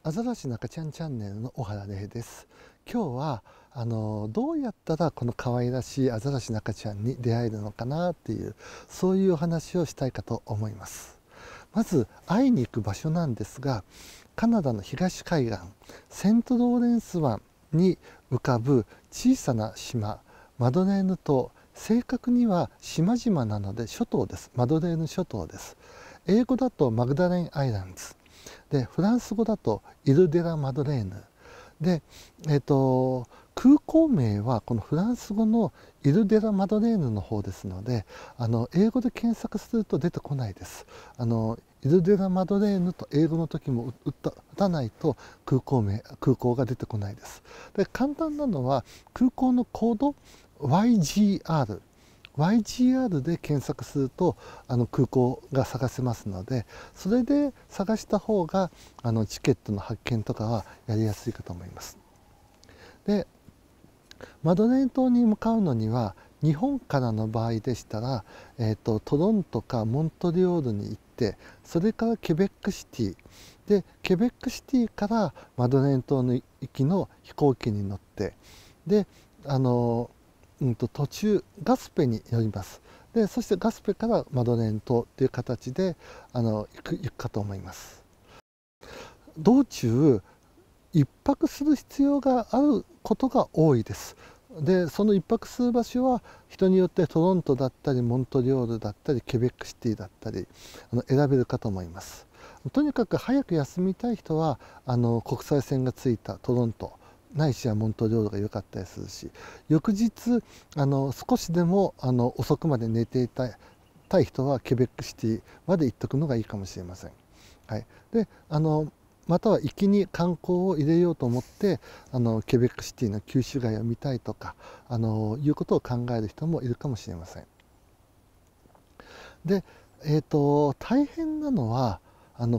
アザラシ中ちゃんチャンネルの小原礼です。今日はどうやったらこの可愛らしいアザラシ中ちゃんに出会えるのかなっていう、そういうお話をしたいかと思います。まず会いに行く場所なんですが、カナダの東海岸セントローレンス湾に浮かぶ小さな島、マドレーヌ島。正確には島々なので諸島です。マドレーヌ諸島です。英語だとマグダレンアイランズで、フランス語だとイル・デ・ラ・マドレーヌで、空港名はこのフランス語のイル・デ・ラ・マドレーヌの方ですので、英語で検索すると出てこないです。イル・デ・ラ・マドレーヌと英語の時も打たないと空港が出てこないです。で、簡単なのは空港のコード YGR で検索すると空港が探せますので、それで探した方がチケットの発見とかはやりやすいかと思います。で、マドレーヌ島に向かうのには日本からの場合でしたら、トロントかモントリオールに行って、それからケベックシティで、ケベックシティからマドレーヌ島の行きの飛行機に乗って、で途中ガスペに寄ります。でそしてガスペからマドレーヌ島という形で行くかと思います。道中一泊する必要があることが多いです。でその一泊する場所は人によってトロントだったりモントリオールだったりケベックシティだったり選べるかと思います。とにかく早く休みたい人は国際線がついたトロントないしはモントリオールが良かったりするし、翌日少しでも遅くまで寝ていたい人はケベックシティまで行っておくのがいいかもしれません。はい、でまたは行きに観光を入れようと思ってケベックシティの旧市街を見たいとかいうことを考える人もいるかもしれません。で、大変なのは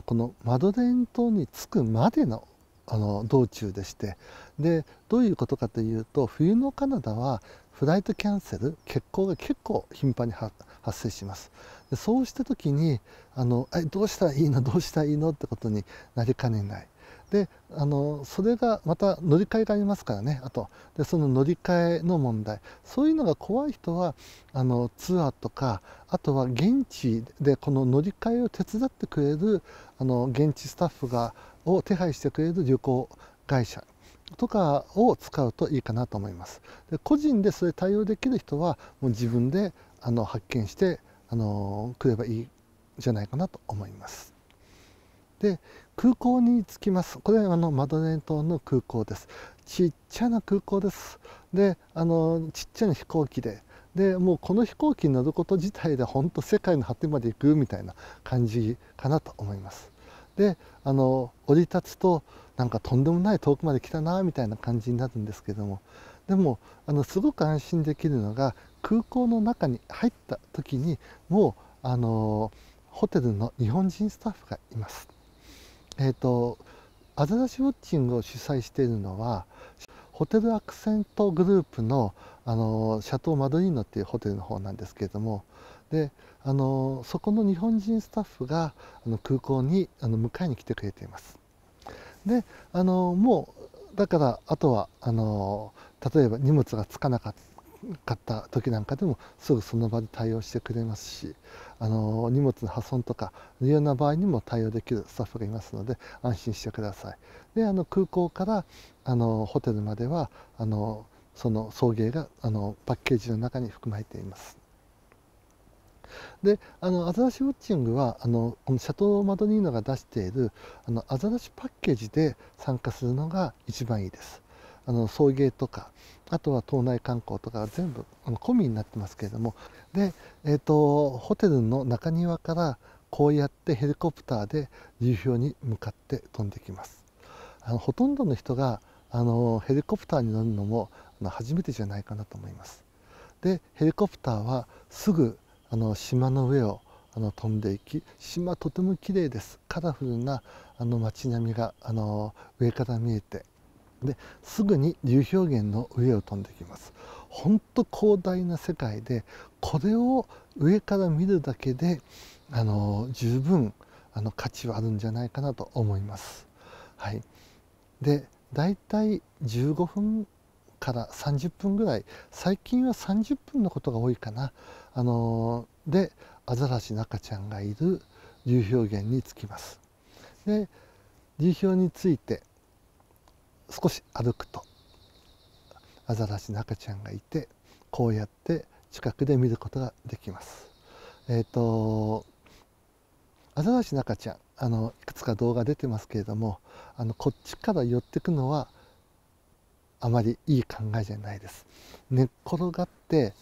このマドレーヌ島に着くまでの道中でして、でどういうことかというと、冬のカナダはフライトキャンセル、欠航が結構頻繁に発生します。でそうした時にどうしたらいいのどうしたらいいのってことになりかねない。でそれがまた乗り換えがありますからね。あとでその乗り換えの問題、そういうのが怖い人はツアーとか、あとは現地でこの乗り換えを手伝ってくれる現地スタッフを手配してくれる旅行会社とかを使うといいかなと思います。で個人でそれ対応できる人はもう自分で発見して来ればいいんじゃないかなと思います。で空港に着きます。これはマドレーヌ島の空港です。ちっちゃな空港です。でちっちゃな飛行機でもうこの飛行機に乗ること自体で本当世界の果てまで行くみたいな感じかなと思います。で降り立つとなんかとんでもない遠くまで来たなみたいな感じになるんですけども、でもすごく安心できるのが、空港の中に入った時にもうホテルの日本人スタッフがいます。アザラシウォッチングを主催しているのはホテルアクセントグループのシャトー・マドリーノっていうホテルの方なんですけれども、でそこの日本人スタッフが空港に迎えに来てくれています。でもうだからあとは例えば荷物がつかなかった時なんかでもすぐその場で対応してくれますし、荷物の破損とかいうような場合にも対応できるスタッフがいますので安心してください。で空港からホテルまではその送迎がパッケージの中に含まれています。でアザラシウォッチングはこのシャトー・マドリーノが出しているアザラシパッケージで参加するのが一番いいです。送迎とか、あとは島内観光とか全部込みになってますけれども、で、ホテルの中庭からこうやってヘリコプターで流氷に向かって飛んできます。ほとんどの人がヘリコプターに乗るのも初めてじゃないかなと思います。でヘリコプターはすぐ島の上を飛んでいき、島とても綺麗です。カラフルな街並みが上から見えて、ですぐに流氷原の上を飛んできます。本当広大な世界で、これを上から見るだけで十分価値はあるんじゃないかなと思います。はい、でだいたい15分から30分ぐらい、最近は30分のことが多いかな、でアザラシの赤ちゃんがいる流氷源に着きます。で流氷について少し歩くとアザラシの赤ちゃんがいて、こうやって近くで見ることができます。アザラシの赤ちゃん、いくつか動画出てますけれども、こっちから寄ってくのはあまりいい考えじゃないです。寝っ転がって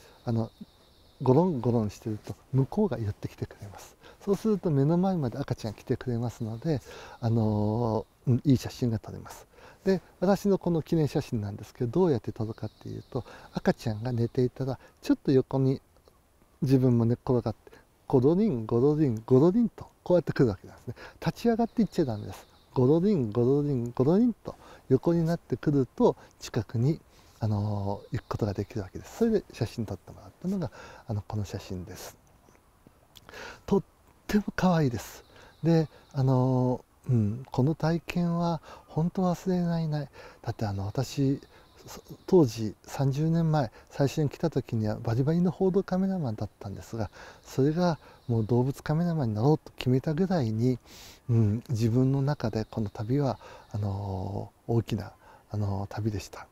ゴロンゴロンしてると向こうが寄ってきてくれます。そうすると目の前まで赤ちゃん来てくれますので、いい写真が撮れます。で私のこの記念写真なんですけど、どうやって撮るかっていうと、赤ちゃんが寝ていたらちょっと横に自分も寝っ転がって、ゴロリンゴロリンゴロリンとこうやってくるわけなんですね。立ち上がっていっちゃダメです。ゴロリンゴロリンゴロリンと横になってくると近くに行くことができるわけです。それで写真撮ってもらったのがこの写真です。とっても可愛いです。でこの体験は本当忘れられない。だって私当時30年前最初に来た時にはバリバリの報道カメラマンだったんですが、それがもう動物カメラマンになろうと決めたぐらいに、自分の中でこの旅は大きな旅でした。